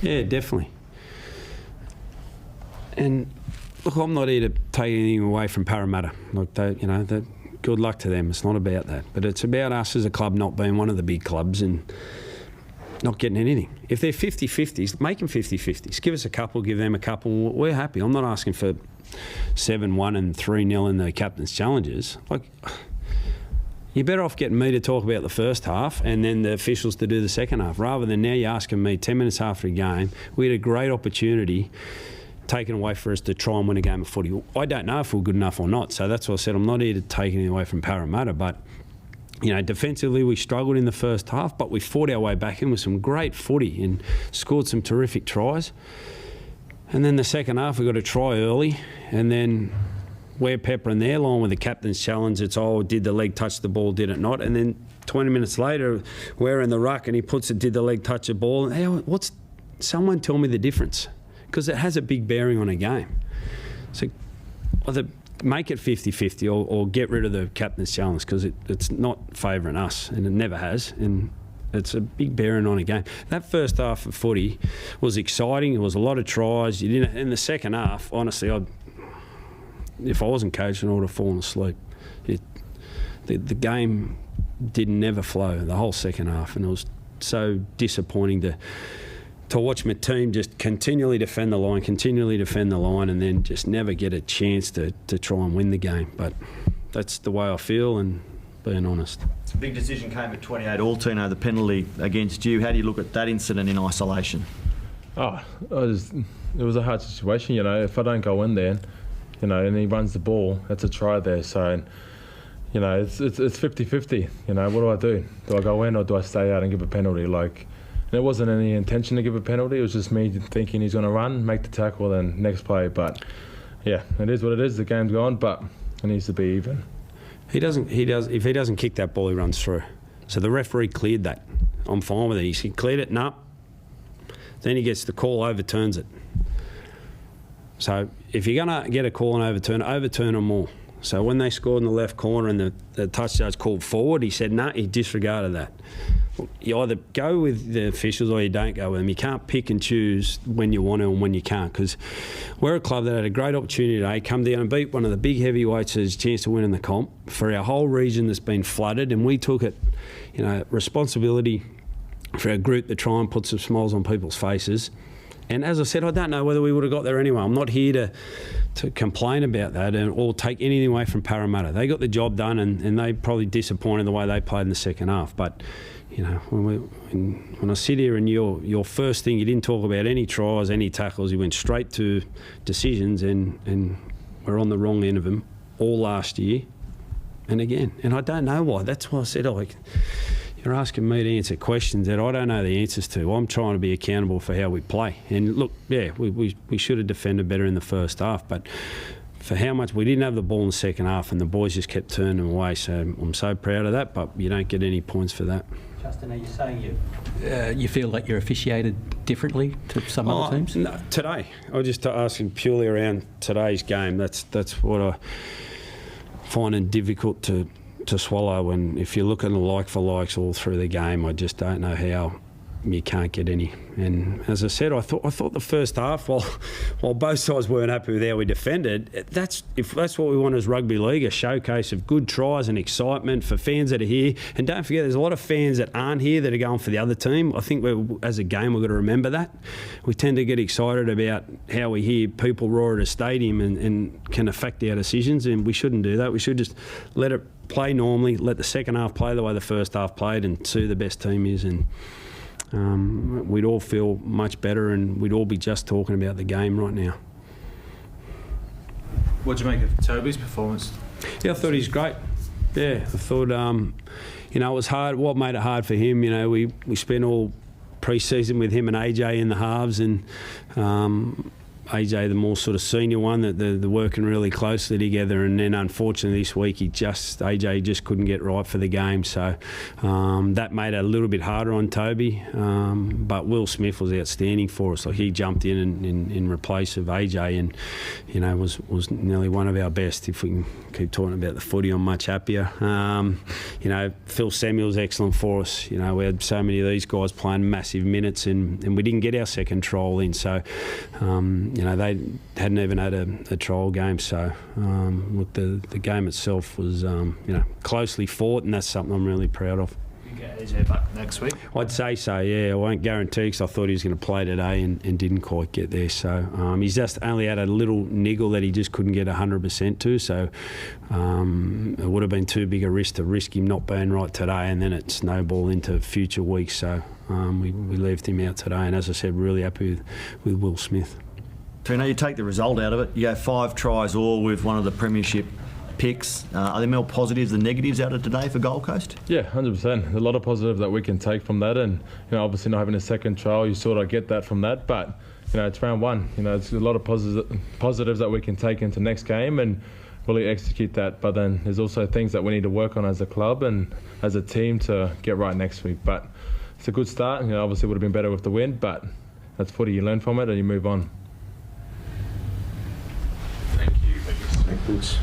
Yeah, definitely. And look, I'm not here to take anything away from Parramatta. Like good luck to them. It's not about that, but it's about us as a club not being one of the big clubs and not getting anything. If they're 50-50s, make them 50-50s. Give us a couple, give them a couple. We're happy. I'm not asking for 7-1 and 3-0 in the captain's challenges. Like, you're better off getting me to talk about the first half and then the officials to do the second half, rather than now you're asking me 10 minutes after a game. We had a great opportunity taken away for us to try and win a game of footy. I don't know if we're good enough or not, so that's why I said I'm not here to take anything away from Parramatta, but defensively we struggled in the first half, but we fought our way back in with some great footy and scored some terrific tries. And then the second half we got a try early, and then we're peppering their line with the captain's challenge. It's, did the leg touch the ball, did it not? And then 20 minutes later, we're in the ruck and he puts it, did the leg touch the ball? Hey, someone tell me the difference, because it has a big bearing on a game. So either make it 50-50 or get rid of the captain's challenge, because it's not favouring us, and it never has. And it's a big bearing on a game. That first half of footy was exciting. There was a lot of tries. In the second half, honestly, if I wasn't coaching, I would have fallen asleep. The game never flow the whole second half, and it was so disappointing to watch my team just continually defend the line, and then just never get a chance to try and win the game. But that's the way I feel, and being honest. It's a big decision came at 28 all, Tino, the penalty against you. How do you look at that incident in isolation? It was a hard situation, if I don't go in there, and he runs the ball, that's a try there. So, it's 50-50. What do? Do I go in or do I stay out and give a penalty? And it wasn't any intention to give a penalty. It was just me thinking he's going to run, make the tackle, then next play. But yeah, it is what it is. The game's gone, but it needs to be even. If he doesn't kick that ball, he runs through. So the referee cleared that. I'm fine with it. He cleared it, no. Then he gets the call, overturns it. So if you're going to get a call and overturn them all. So when they scored in the left corner and the touchdown's called forward, he said no, he disregarded that. You either go with the officials or you don't go with them. You can't pick and choose when you want to and when you can't, because we're a club that had a great opportunity today, come down and beat one of the big heavyweights as a chance to win in the comp for our whole region that's been flooded, and we took it, responsibility for our group to try and put some smiles on people's faces. And as I said, I don't know whether we would have got there anyway. I'm not here to complain about that or take anything away from Parramatta. They got the job done, and they probably disappointed the way they played in the second half. But when I sit here and your first thing, you didn't talk about any tries, any tackles. You went straight to decisions, and we're on the wrong end of them all last year and again. And I don't know why. That's why I said, you're asking me to answer questions that I don't know the answers to. I'm trying to be accountable for how we play. And look, yeah, we should have defended better in the first half, but for how much we didn't have the ball in the second half, and the boys just kept turning away. So I'm so proud of that, but you don't get any points for that. Justin, are you saying you feel like you're officiated differently to some other teams? No, today. I was just asking purely around today's game. That's what I find it difficult to swallow. And if you look at the like for likes all through the game, I just don't know how you can't get any. And as I said, I thought the first half, while both sides weren't happy with how we defended, if that's what we want as rugby league, a showcase of good tries and excitement for fans that are here. And don't forget, there's a lot of fans that aren't here that are going for the other team. I think as a game we've got to remember that. We tend to get excited about how we hear people roar at a stadium and can affect our decisions, and we shouldn't do that. We should just let it play normally, let the second half play the way the first half played, and see who the best team is. And we'd all feel much better, and we'd all be just talking about the game right now. What do you make of Toby's performance? Yeah, I thought he's great. Yeah, I thought, it was hard. What made it hard for him, we spent all pre-season with him and AJ in the halves, and AJ, the more sort of senior one, that they're working really closely together. And then unfortunately this week AJ just couldn't get right for the game. So that made it a little bit harder on Toby. But Will Smith was outstanding for us. Like, he jumped in replace of AJ, and was nearly one of our best. If we can keep talking about the footy, I'm much happier. Phil Samuel's excellent for us. We had so many of these guys playing massive minutes, and we didn't get our second trial in. So they hadn't even had a trial game. So look, the game itself was closely fought, and that's something I'm really proud of. You get AJ back next week. I'd say so, yeah. I won't guarantee, because I thought he was going to play today and didn't quite get there. So he's just only had a little niggle that he just couldn't get 100% to. So it would have been too big a risk to risk him not being right today, and then it snowballed into future weeks. So we left him out today, and as I said, really happy with Will Smith. Tino, you take the result out of it. You go 5 tries all with one of the premiership picks. Are there more positives than negatives out of today for Gold Coast? Yeah, 100%. A lot of positives that we can take from that, and obviously not having a second trial, you sort of get that from that. But it's round one. It's a lot of positives that we can take into next game and really execute that. But then there's also things that we need to work on as a club and as a team to get right next week. But it's a good start. Obviously it would have been better with the win, but that's footy. You learn from it and you move on. Thank you. Thanks.